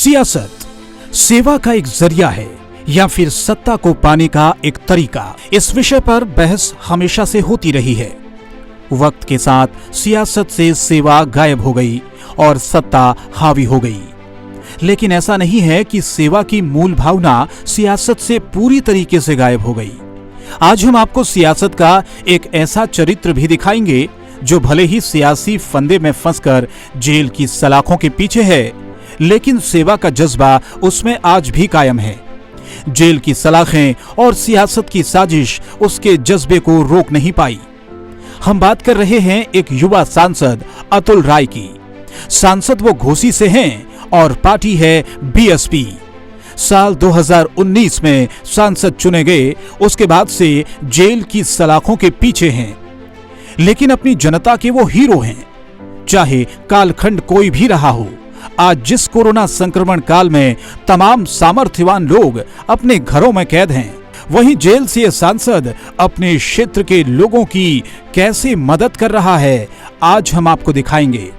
सियासत सेवा का एक जरिया है या फिर सत्ता को पाने का एक तरीका, इस विषय पर बहस हमेशा से होती रही है। वक्त के साथ सियासत से सेवा गायब हो गई और सत्ता हावी हो गई। लेकिन ऐसा नहीं है कि सेवा की मूल भावना सियासत से पूरी तरीके से गायब हो गई। आज हम आपको सियासत का एक ऐसा चरित्र भी दिखाएंगे जो भले ही सियासी फंदे में फंसकर जेल की सलाखों के पीछे है, लेकिन सेवा का जज्बा उसमें आज भी कायम है। जेल की सलाखें और सियासत की साजिश उसके जज्बे को रोक नहीं पाई। हम बात कर रहे हैं एक युवा सांसद अतुल राय की। सांसद वो घोसी से हैं और पार्टी है बीएसपी। साल 2019 में सांसद चुने गए, उसके बाद से जेल की सलाखों के पीछे हैं, लेकिन अपनी जनता के वो हीरो हैं। चाहे कालखंड कोई भी रहा हो, आज जिस कोरोना संक्रमण काल में तमाम सामर्थ्यवान लोग अपने घरों में कैद हैं, वहीं जेल से ये सांसद अपने क्षेत्र के लोगों की कैसे मदद कर रहा है, आज हम आपको दिखाएंगे।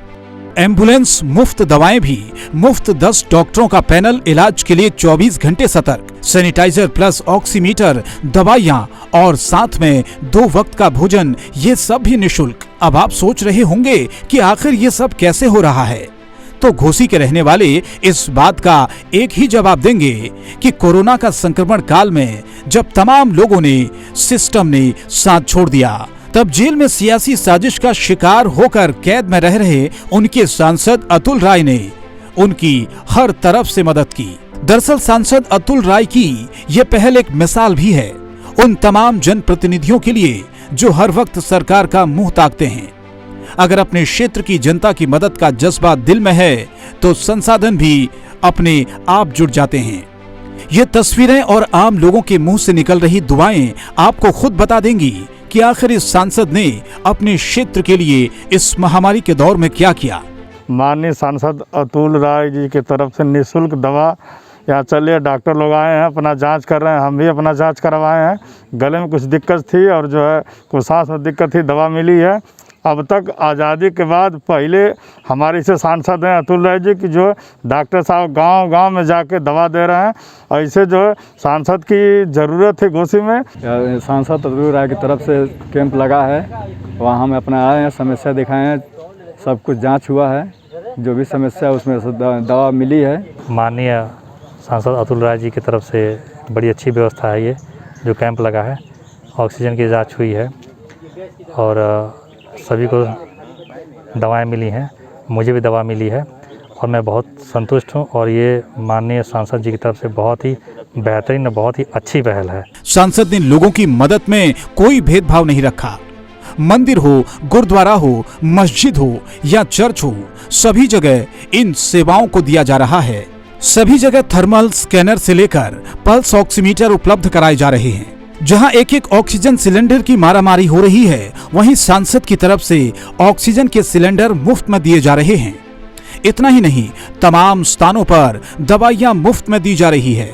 एम्बुलेंस, मुफ्त दवाएं भी, मुफ्त 10 डॉक्टरों का पैनल इलाज के लिए 24 घंटे सतर्क, सैनिटाइजर प्लस ऑक्सीमीटर, दवाइयां और साथ में 2 वक्त का भोजन, ये सब भी निशुल्क। अब आप सोच रहे होंगे कि आखिर ये सब कैसे हो रहा है, तो घोसी के रहने वाले इस बात का एक ही जवाब देंगे कि कोरोना का संक्रमण काल में जब तमाम लोगों ने, सिस्टम ने साथ छोड़ दिया, तब जेल में सियासी साजिश का शिकार होकर कैद में रह रहे उनके सांसद अतुल राय ने उनकी हर तरफ से मदद की। दरअसल सांसद अतुल राय की ये पहल एक मिसाल भी है उन तमाम जनप्रतिनिधियों के लिए जो हर वक्त सरकार का मुंह ताकते हैं। अगर अपने क्षेत्र की जनता की मदद का जज्बा दिल में है तो संसाधन भी अपने आप जुट जाते हैं। ये तस्वीरें और आम लोगों के मुंह से निकल रही दुआएं आपको खुद बता देंगी कि आखिर इस सांसद ने अपने क्षेत्र के लिए इस महामारी के दौर में क्या किया। माननीय सांसद अतुल राय जी की तरफ से निःशुल्क दवा यहाँ चलिए, डॉक्टर लोग आए हैं, अपना जांच कर रहे हैं, हम भी अपना जांच करवाए हैं। गले में कुछ दिक्कत थी और जो है कुछ सांस में दिक्कत थी, दवा मिली है। अब तक आज़ादी के बाद पहले हमारे से सांसद हैं अतुल राय जी की जो डॉक्टर साहब गांव-गांव में जाके दवा दे रहे हैं। ऐसे जो है सांसद की ज़रूरत है घोसी में। सांसद अतुल राय की तरफ से कैंप लगा है, वहाँ हम अपना आए हैं, समस्या दिखाए हैं, सब कुछ जांच हुआ है, जो भी समस्या उसमें दवा मिली है। माननीय सांसद अतुल राय जी की तरफ से बड़ी अच्छी व्यवस्था है। ये जो कैंप लगा है, ऑक्सीजन की जाँच हुई है और सभी को दवाएं मिली हैं, मुझे भी दवा मिली है और मैं बहुत संतुष्ट हूं। और ये माननीय सांसद जी की तरफ से बहुत ही बेहतरीन और बहुत ही अच्छी पहल है। सांसद ने लोगों की मदद में कोई भेदभाव नहीं रखा। मंदिर हो, गुरुद्वारा हो, मस्जिद हो या चर्च हो, सभी जगह इन सेवाओं को दिया जा रहा है। सभी जगह थर्मल स्कैनर से लेकर पल्स ऑक्सीमीटर उपलब्ध कराए जा रहे हैं। जहां एक ऑक्सीजन सिलेंडर की मारामारी हो रही है, वहीं सांसद की तरफ से ऑक्सीजन के सिलेंडर मुफ्त में दिए जा रहे हैं। इतना ही नहीं, तमाम स्थानों पर दवाइयां मुफ्त में दी जा रही है।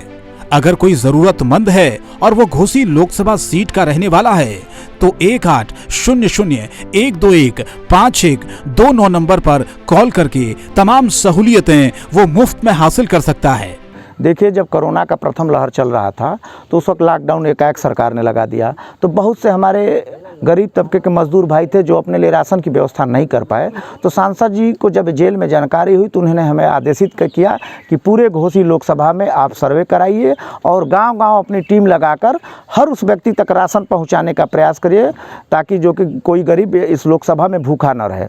अगर कोई जरूरतमंद है और वो घोसी लोकसभा सीट का रहने वाला है तो 1800-121-5129 नंबर पर कॉल करके तमाम सहूलियतें वो मुफ्त में हासिल कर सकता है। देखिए, जब कोरोना का प्रथम लहर चल रहा था तो उस वक्त लॉकडाउन एकाएक सरकार ने लगा दिया, तो बहुत से हमारे गरीब तबके के मजदूर भाई थे जो अपने लिए राशन की व्यवस्था नहीं कर पाए। तो सांसद जी को जब जेल में जानकारी हुई तो उन्होंने हमें आदेशित किया कि पूरे घोसी लोकसभा में आप सर्वे कराइए और गांव-गांव अपनी टीम लगाकर हर उस व्यक्ति तक राशन पहुंचाने का प्रयास करिए, ताकि जो कि कोई गरीब इस लोकसभा में भूखा न रहे।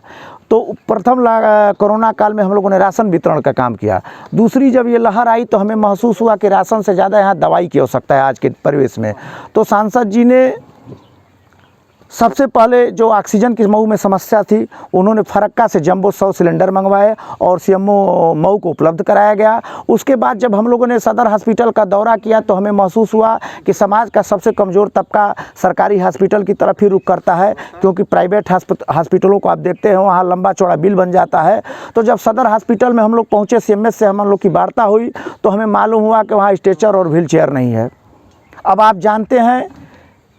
तो प्रथम कोरोना काल में हम लोगों ने राशन वितरण का काम किया। दूसरी जब ये लहर आई तो हमें महसूस हुआ कि राशन से ज़्यादा यहाँ दवाई की आवश्यकता है आज के परिवेश में। तो सांसद जी ने सबसे पहले जो ऑक्सीजन की मऊ में समस्या थी, उन्होंने फरक्का से जंबो 100 सिलेंडर मंगवाए और सीएमओ मऊ को उपलब्ध कराया गया। उसके बाद जब हम लोगों ने सदर हॉस्पिटल का दौरा किया तो हमें महसूस हुआ कि समाज का सबसे कमज़ोर तबका सरकारी हॉस्पिटल की तरफ ही रुख करता है, क्योंकि प्राइवेट हॉस्पिटलों को आप देखते हैं वहाँ लंबा चौड़ा बिल बन जाता है। तो जब सदर हॉस्पिटल में हम लोग पहुँचे, सीएमएस से हम लोग की वार्ता हुई तो हमें मालूम हुआ कि वहाँ स्ट्रेचर और व्हील चेयर नहीं है। अब आप जानते हैं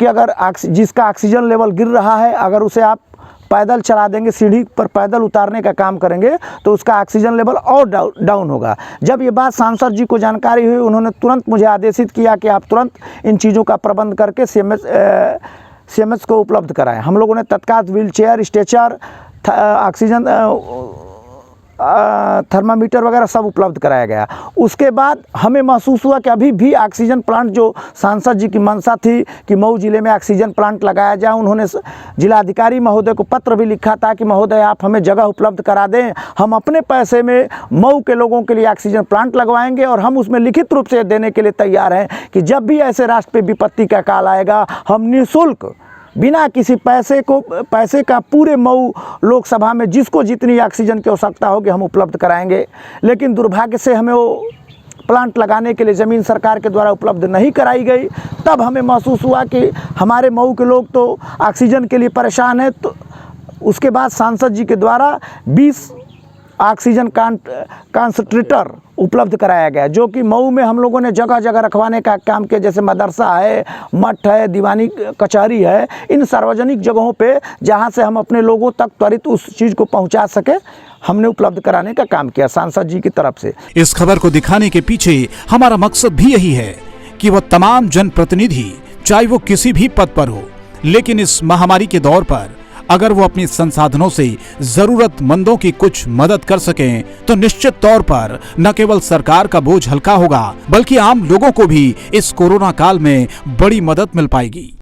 कि अगर जिसका ऑक्सीजन लेवल गिर रहा है, अगर उसे आप पैदल चला देंगे, सीढ़ी पर पैदल उतारने का काम करेंगे तो उसका ऑक्सीजन लेवल और डाउन होगा। जब ये बात सांसद जी को जानकारी हुई, उन्होंने तुरंत मुझे आदेशित किया कि आप तुरंत इन चीज़ों का प्रबंध करके CMS को उपलब्ध कराएं। हम लोगों ने तत्काल wheel chair, stretcher, oxygen thermometer वगैरह सब उपलब्ध कराया गया। उसके बाद हमें महसूस हुआ कि अभी भी ऑक्सीजन प्लांट, जो सांसद जी की मंशा थी कि मऊ जिले में ऑक्सीजन प्लांट लगाया जाए, उन्होंने जिलाधिकारी महोदय को पत्र भी लिखा था कि महोदय आप हमें जगह उपलब्ध करा दें, हम अपने पैसे में मऊ के लोगों के लिए ऑक्सीजन प्लांट लगवाएंगे और हम उसमें लिखित रूप से देने के लिए तैयार हैं कि जब भी ऐसे राष्ट्र पे विपत्ति का काल आएगा, हम निःशुल्क बिना किसी पैसे का पूरे मऊ लोकसभा में जिसको जितनी ऑक्सीजन की आवश्यकता होगी हम उपलब्ध कराएंगे। लेकिन दुर्भाग्य से हमें वो प्लांट लगाने के लिए ज़मीन सरकार के द्वारा उपलब्ध नहीं कराई गई। तब हमें महसूस हुआ कि हमारे मऊ के लोग तो ऑक्सीजन के लिए परेशान हैं। तो उसके बाद सांसद जी के द्वारा 20 ऑक्सीजन कंसंट्रेटर उपलब्ध कराया गया, जो कि मऊ में हम लोगों ने जगह जगह रखवाने का काम किया। जैसे मदरसा है, मठ है, दीवानी कचहरी है, इन सार्वजनिक जगहों पे जहां से हम अपने लोगों तक त्वरित उस चीज़ को पहुंचा सके, हमने उपलब्ध कराने का काम किया सांसद जी की तरफ से। इस खबर को दिखाने के पीछे हमारा मकसद भी यही है कि वो तमाम जनप्रतिनिधि, चाहे वो किसी भी पद पर हो, लेकिन इस महामारी के दौर पर अगर वो अपने संसाधनों से जरूरतमंदों की कुछ मदद कर सकें तो निश्चित तौर पर न केवल सरकार का बोझ हल्का होगा, बल्कि आम लोगों को भी इस कोरोना काल में बड़ी मदद मिल पाएगी।